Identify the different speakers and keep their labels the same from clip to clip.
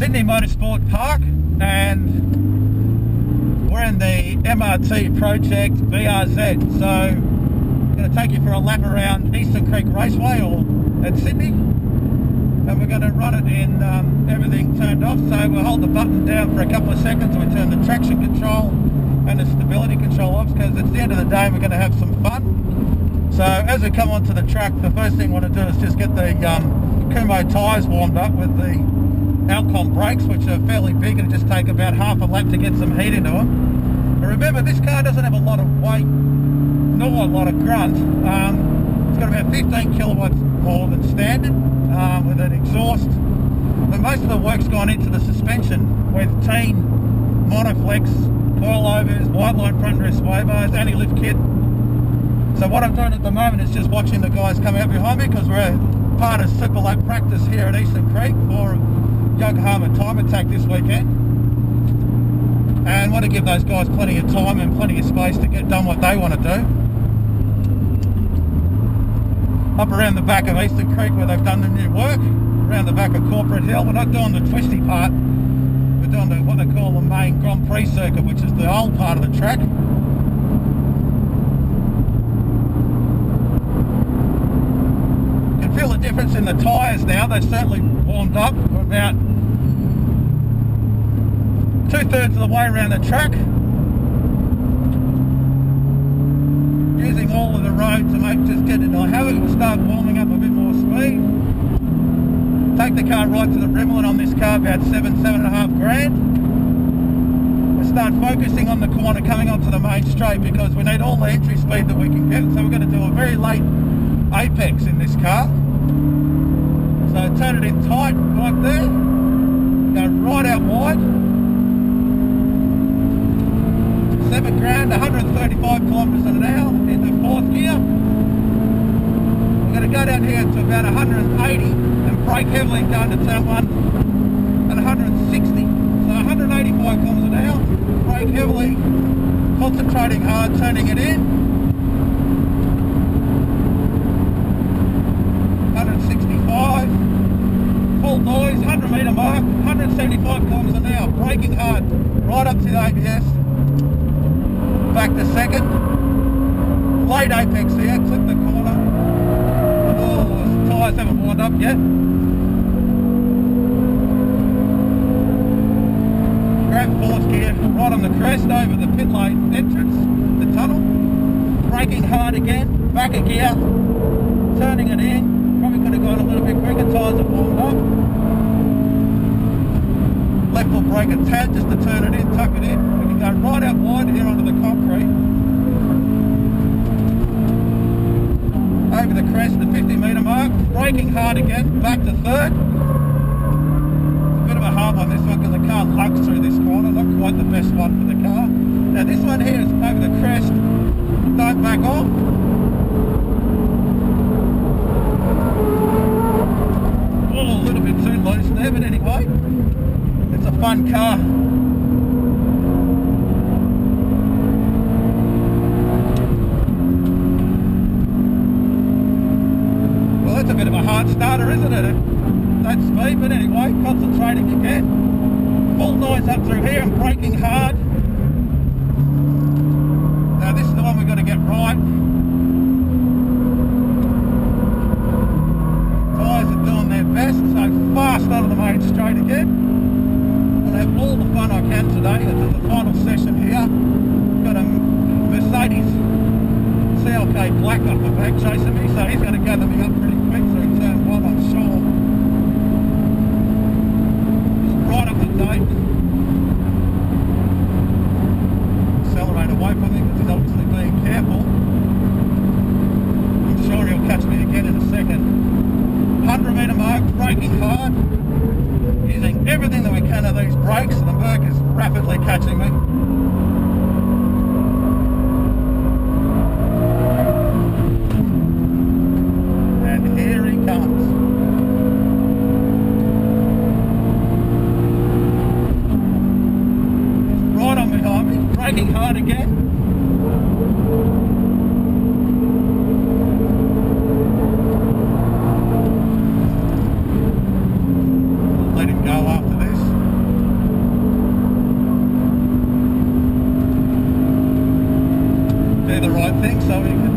Speaker 1: Sydney Motorsport Park, and we're in the MRT project BRZ. So I'm going to take you for a lap around Eastern Creek Raceway at Sydney, and we're going to run it in everything turned off. So we'll hold the button down for a couple of seconds. We turn the traction control and the stability control off, because at the end of the day we're going to have some fun. So as we come onto the track, the first thing we want to do is just get the Kumho tyres warmed up with the Alcon brakes, which are fairly big and just take about half a lap to get some heat into them. But remember, this car doesn't have a lot of weight nor a lot of grunt. It's got about 15 kilowatts more than standard with an exhaust. But most of the work's gone into the suspension with Tein monoflex coilovers, Whiteline front rear sway bars, anti-lift kit. So what I'm doing at the moment is just watching the guys come out behind me, because we're part of Superlap Practice here at Eastern Creek for Yokohama Time Attack this weekend, and want to give those guys plenty of time and plenty of space to get done what they want to do. Up around the back of Eastern Creek where they've done the new work, around the back of Corporate Hill. We're not doing the twisty part, we're doing what they call the main Grand Prix circuit, which is the old part of the track. Feel the difference in the tyres now. They've certainly warmed up. We're about 2/3 of the way around the track, using all of the road to just get into a habit. We'll start warming up a bit more speed. Take the car right to the Rimmel on this car, about 7.5 grand. We'll start focusing on the corner coming onto the main straight, because we need all the entry speed that we can get. So we're going to do a very late apex in this car. So turn it in tight right there, go right out wide, 7 grand, 135 kilometres an hour into 4th gear. We're going to go down here to about 180 and brake heavily going to turn 1 and 160. So 185 kilometres an hour, brake heavily, concentrating hard, turning it in. 165, full noise, 100 metre mark, 175 kilometres an hour, braking hard, right up to the ABS, back to second, late apex here, clip the corner. Oh, the tyres haven't warmed up yet. Grab 4th gear, right on the crest over the pit lane entrance, the tunnel, braking hard again, back a gear, turning it in. Probably could have gone a little bit quicker, tyres have warmed up. Left will brake a tad just to turn it in, tuck it in. We can go right out wide here onto the concrete. Over the crest, the 50 metre mark, braking hard again, back to 3rd. It's a bit of a hard one this one, because the car lugs through this corner, not quite the best one for the car. Now this one here is over the crest, don't back off. A little bit too loose there, but anyway, it's a fun car. Well, that's a bit of a hard starter, isn't it, at that speed? But anyway, concentrating again. Full noise up through here and braking hard. Now this is the one we've got to get right. Best, so fast out of the main straight again. I'll have all the fun I can today. This is the final session here. Got a Mercedes CLK Black up the back chasing me, so he's going to gather me up pretty quick through turn 1, I'm sure. Just right up the date. Accelerate away from him, because he's obviously being careful. I'm sure he'll catch me again in a second. 100 metre mark, braking hard, using everything that we can of these brakes, and the Merc is rapidly catching me. And here he comes. He's right on behind me, braking hard again. Let him go after this. thing so we can...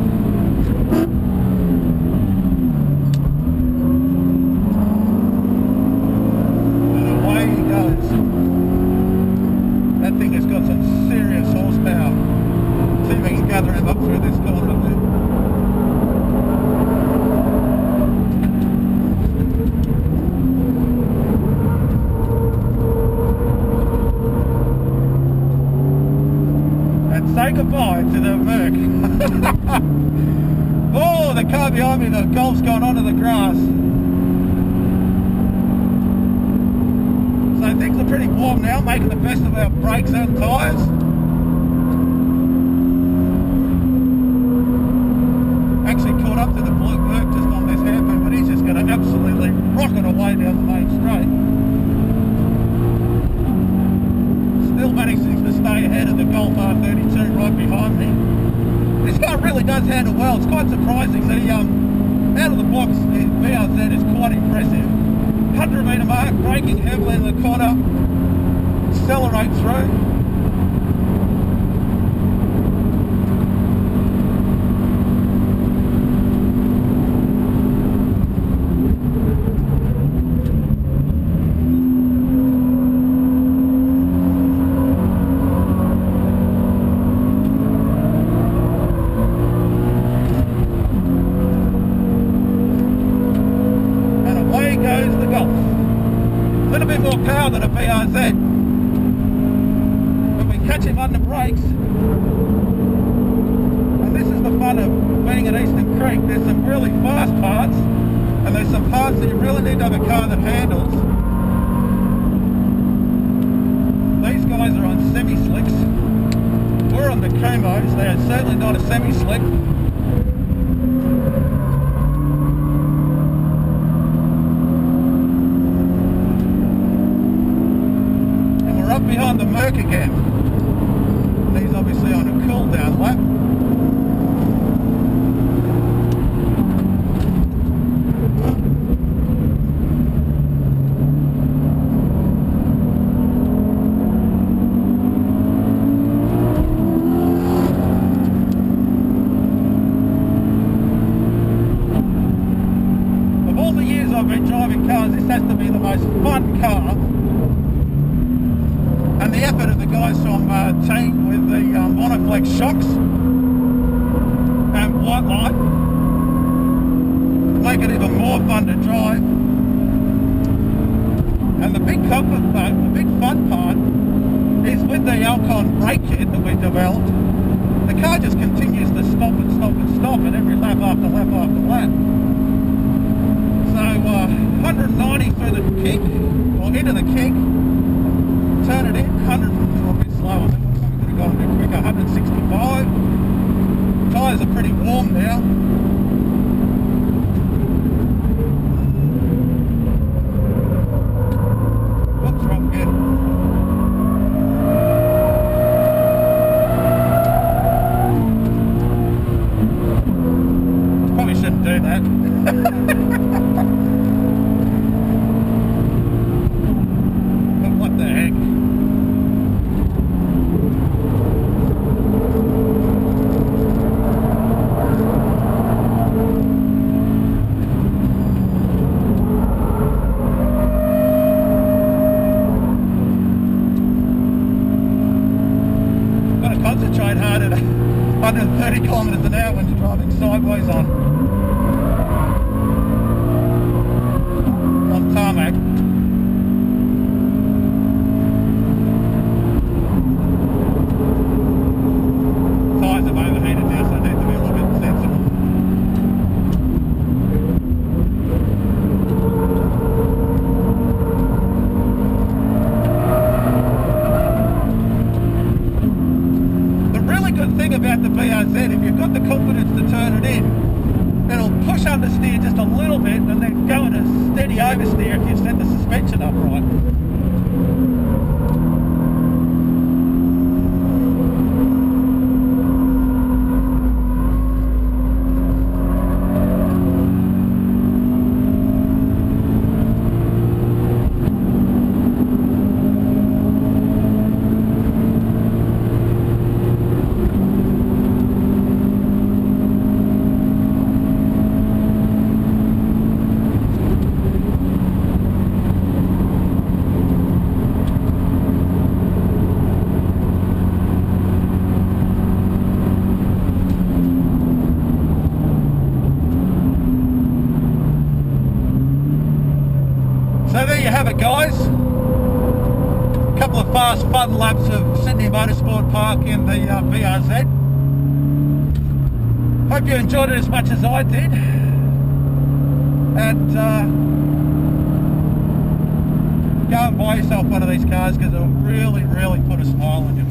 Speaker 1: And away he goes. That thing has got some serious horsepower. See if we can gather him up through this corner a bit. Say goodbye to the Merc. Oh, the car behind me, the Golf's gone onto the grass. So things are pretty warm now, making the best of our brakes and tyres. Actually caught up to the blue Merc just on this hairpin, but he's just going to absolutely rocket away down the main straight. Still managing to stay ahead of the Golf R32 right behind me. This car really does handle well. It's quite surprising that he, out of the box, the BRZ is quite impressive. 100 metre mark, braking heavily in the corner, accelerate through. Power than a BRZ, but we catch him on the brakes, and this is the fun of being at Eastern Creek. There's some really fast parts, and there's some parts that you really need to have a car that handles. These guys are on semi-slicks. We're on the Kumhos. They are certainly not a semi-slick. Up behind the Merc again. And he's obviously on a cool down lap. Of all the years I've been driving cars, this has to be the most fun car. And the effort of the guys from Tein with the monoflex shocks and Whiteline make it even more fun to drive. And the big comfort part, the big fun part, is with the Alcon brake kit that we developed. The car just continues to stop and stop and stop at every lap after lap after lap. So 190 through the kick, or into the kick. Turn it in, 100, a bit slow, I think we could have gone a bit quicker, 165. Tyres are pretty warm now. Whoops, wrong again. Probably shouldn't do that. But what the heck? Concentrate hard at 130 kilometres an hour when you're driving sideways on tarmac. Tyres have overheated now, so I need to be a little bit sensible. Thing about the BRZ, if you've got the confidence to turn it in, it'll push understeer just a little bit and then go in a steady oversteer if you set the suspension up right. fun laps of Sydney Motorsport Park in the BRZ. Hope you enjoyed it as much as I did. And go and buy yourself one of these cars because it'll really, really put a smile on your